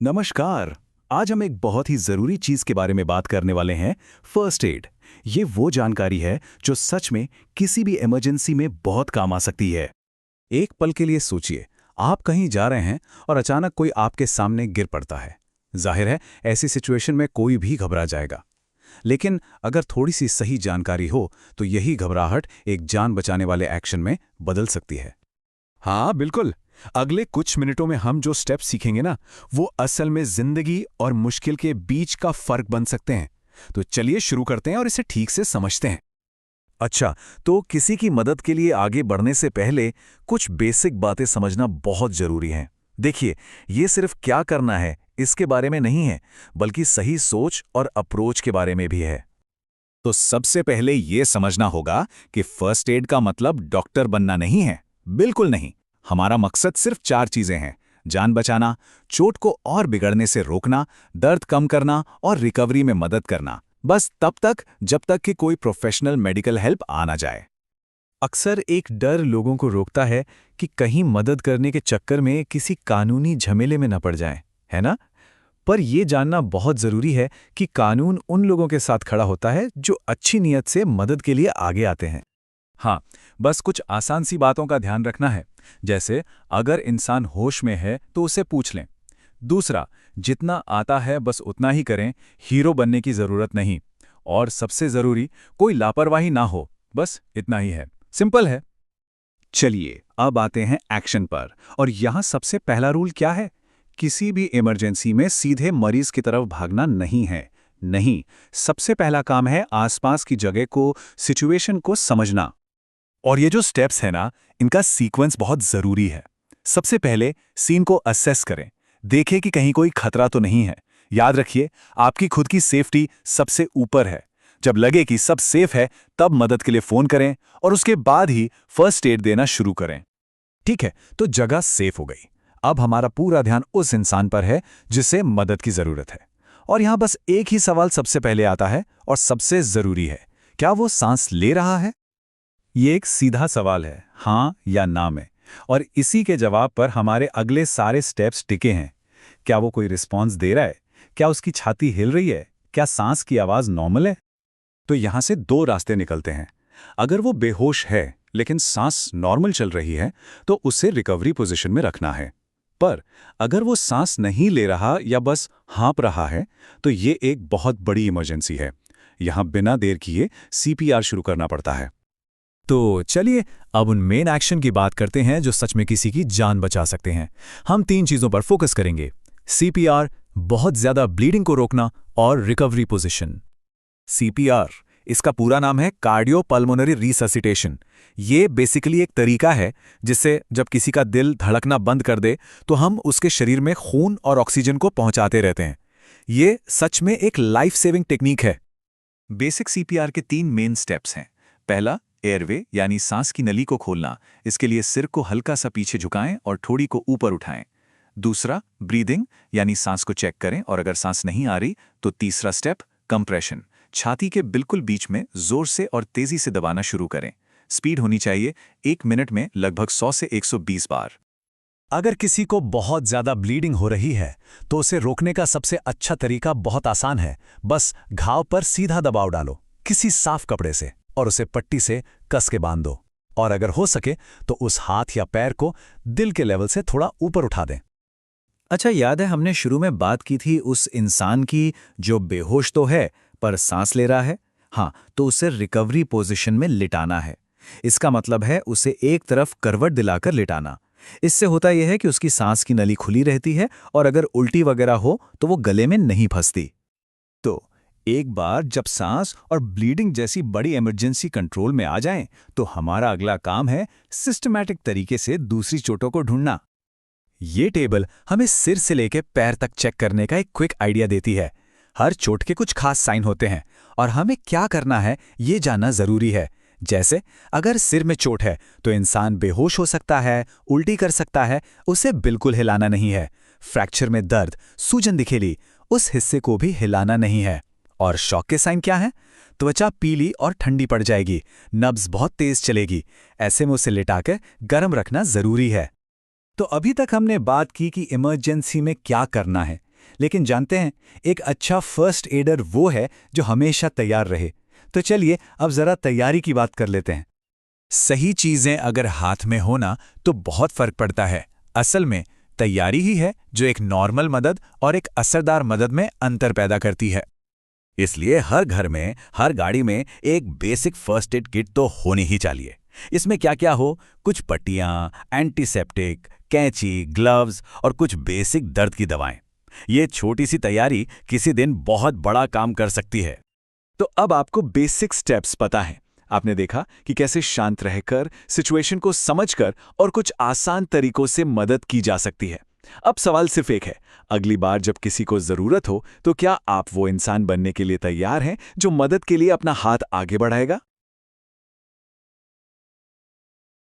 नमस्कार। आज हम एक बहुत ही ज़रूरी चीज़ के बारे में बात करने वाले हैं, फर्स्ट एड। ये वो जानकारी है जो सच में किसी भी इमरजेंसी में बहुत काम आ सकती है। एक पल के लिए सोचिए, आप कहीं जा रहे हैं और अचानक कोई आपके सामने गिर पड़ता है। जाहिर है, ऐसी सिचुएशन में कोई भी घबरा जाएगा। लेकिन अगर थोड़ी सी सही जानकारी हो, तो यही घबराहट एक जान बचाने वाले एक्शन में बदल सकती है। हाँ, बिल्कुल। अगले कुछ मिनटों में हम जो स्टेप सीखेंगे ना, वो असल में जिंदगी और मुश्किल के बीच का फर्क बन सकते हैं। तो चलिए शुरू करते हैं और इसे ठीक से समझते हैं। अच्छा, तो किसी की मदद के लिए आगे बढ़ने से पहले कुछ बेसिक बातें समझना बहुत जरूरी है। देखिए, ये सिर्फ क्या करना है इसके बारे में नहीं है, बल्कि सही सोच और अप्रोच के बारे में भी है। तो सबसे पहले ये समझना होगा कि फर्स्ट एड का मतलब डॉक्टर बनना नहीं है। बिल्कुल नहीं। हमारा मकसद सिर्फ 4 चीजें हैं: जान बचाना, चोट को और बिगड़ने से रोकना, दर्द कम करना और रिकवरी में मदद करना। बस तब तक जब तक कि कोई प्रोफेशनल मेडिकल हेल्प आ ना जाए। अक्सर एक डर लोगों को रोकता है कि कहीं मदद करने के चक्कर में किसी कानूनी झमेले में न पड़ जाएं, है ना? पर यह जानना बहुत जरूरी है कि कानून उन लोगों के साथ खड़ा होता है जो अच्छी नीयत से मदद के लिए आगे आते हैं। हाँ, बस कुछ आसान सी बातों का ध्यान रखना है, जैसे अगर इंसान होश में है तो उसे पूछ लें। दूसरा, जितना आता है बस उतना ही करें, हीरो बनने की जरूरत नहीं। और सबसे जरूरी, कोई लापरवाही ना हो, बस इतना ही है। सिंपल है। चलिए, अब आते हैं एक्शन पर। और यहाँ सबसे पहला रूल क्या है? किसी भी इमरजेंसी में सीधे मरीज की तरफ भागना नहीं है। नहीं, सबसे पहला काम है आसपास की जगह को, सिचुएशन को समझना। और ये जो स्टेप्स है ना, इनका सीक्वेंस बहुत जरूरी है। सबसे पहले सीन को असेस करें। देखें कि कहीं कोई खतरा तो नहीं है। याद रखिए, आपकी खुद की सेफ्टी सबसे ऊपर है। जब लगे कि सब सेफ है, तब मदद के लिए फोन करें और उसके बाद ही फर्स्ट एड देना शुरू करें। ठीक है, तो जगह सेफ हो गई। अब हमारा पूरा ध्यान उस इंसान पर है जिसे मदद की जरूरत है। और यहां बस एक ही सवाल सबसे पहले आता है और सबसे जरूरी है, क्या वो सांस ले रहा है? ये एक सीधा सवाल है, हाँ या ना में। और इसी के जवाब पर हमारे अगले सारे स्टेप्स टिके हैं। क्या वो कोई रिस्पॉन्स दे रहा है? क्या उसकी छाती हिल रही है? क्या सांस की आवाज नॉर्मल है? तो यहां से 2 रास्ते निकलते हैं। अगर वो बेहोश है लेकिन सांस नॉर्मल चल रही है, तो उसे रिकवरी पोजीशन में रखना है। पर अगर वो सांस नहीं ले रहा या बस हाँप रहा है, तो ये एक बहुत बड़ी इमरजेंसी है। यहां बिना देर किए सीपीआर शुरू करना पड़ता है। तो चलिए, अब उन मेन एक्शन की बात करते हैं जो सच में किसी की जान बचा सकते हैं। हम 3 चीजों पर फोकस करेंगे: सीपीआर, बहुत ज्यादा ब्लीडिंग को रोकना, और रिकवरी पोजीशन। सीपीआर, इसका पूरा नाम है कार्डियोपल्मोनरी रिससिटेशन। ये बेसिकली एक तरीका है जिससे जब किसी का दिल धड़कना बंद कर दे, तो हम उसके शरीर में खून और ऑक्सीजन को पहुंचाते रहते हैं। ये सच में एक लाइफ सेविंग टेक्निक है। बेसिक सीपीआर के 3 मेन स्टेप्स हैं। पहला, एयरवे यानी सांस की नली को खोलना। इसके लिए सिर को हल्का सा पीछे झुकाएं और ठोड़ी को ऊपर उठाएं। दूसरा, ब्रीदिंग यानी सांस को चेक करें और अगर सांस नहीं आ रही तो तीसरा स्टेप, कंप्रेशन। छाती के बिल्कुल बीच में जोर से और तेजी से दबाना शुरू करें। स्पीड होनी चाहिए 1 मिनट में लगभग 100 से 120 बार। अगर किसी को बहुत ज्यादा ब्लीडिंग हो रही है, तो उसे रोकने का सबसे अच्छा तरीका बहुत आसान है। बस घाव पर सीधा दबाव डालो किसी साफ कपड़े से और उसे पट्टी से कस के बांध दो। और अगर हो सके तो उस हाथ या पैर को दिल के लेवल से थोड़ा ऊपर उठा दें। अच्छा, याद है हमने शुरू में बात की थी उस इंसान की जो बेहोश तो है पर सांस ले रहा है? हाँ, तो उसे रिकवरी पोजीशन में लिटाना है। इसका मतलब है उसे एक तरफ करवट दिलाकर लिटाना। इससे होता यह है कि उसकी सांस की नली खुली रहती है और अगर उल्टी वगैरह हो तो वो गले में नहीं फंसती। तो एक बार जब सांस और ब्लीडिंग जैसी बड़ी इमरजेंसी कंट्रोल में आ जाएं, तो हमारा अगला काम है सिस्टमैटिक तरीके से दूसरी चोटों को ढूंढना। ये टेबल हमें सिर से लेकर पैर तक चेक करने का एक क्विक आइडिया देती है। हर चोट के कुछ खास साइन होते हैं और हमें क्या करना है ये जानना जरूरी है। जैसे अगर सिर में चोट है तो इंसान बेहोश हो सकता है, उल्टी कर सकता है, उसे बिल्कुल हिलाना नहीं है। फ्रैक्चर में दर्द, सूजन दिखेली, उस हिस्से को भी हिलाना नहीं है। और शॉक के साइन क्या है? त्वचा पीली और ठंडी पड़ जाएगी, नब्ज बहुत तेज चलेगी। ऐसे में उसे लिटाकर गर्म रखना जरूरी है। तो अभी तक हमने बात की कि इमरजेंसी में क्या करना है, लेकिन जानते हैं, एक अच्छा फर्स्ट एडर वो है जो हमेशा तैयार रहे। तो चलिए अब जरा तैयारी की बात कर लेते हैं। सही चीजें अगर हाथ में होना तो बहुत फर्क पड़ता है। असल में तैयारी ही है जो एक नॉर्मल मदद और एक असरदार मदद में अंतर पैदा करती है। इसलिए हर घर में, हर गाड़ी में एक बेसिक फर्स्ट एड किट तो होनी ही चाहिए। इसमें क्या क्या हो? कुछ पट्टियाँ, एंटीसेप्टिक, कैंची, ग्लव्स और कुछ बेसिक दर्द की दवाएं। ये छोटी सी तैयारी किसी दिन बहुत बड़ा काम कर सकती है। तो अब आपको बेसिक स्टेप्स पता हैं। आपने देखा कि कैसे शांत रहकर, सिचुएशन को समझकर और कुछ आसान तरीकों से मदद की जा सकती है। अब सवाल सिर्फ एक है, अगली बार जब किसी को जरूरत हो तो क्या आप वो इंसान बनने के लिए तैयार हैं जो मदद के लिए अपना हाथ आगे बढ़ाएगा?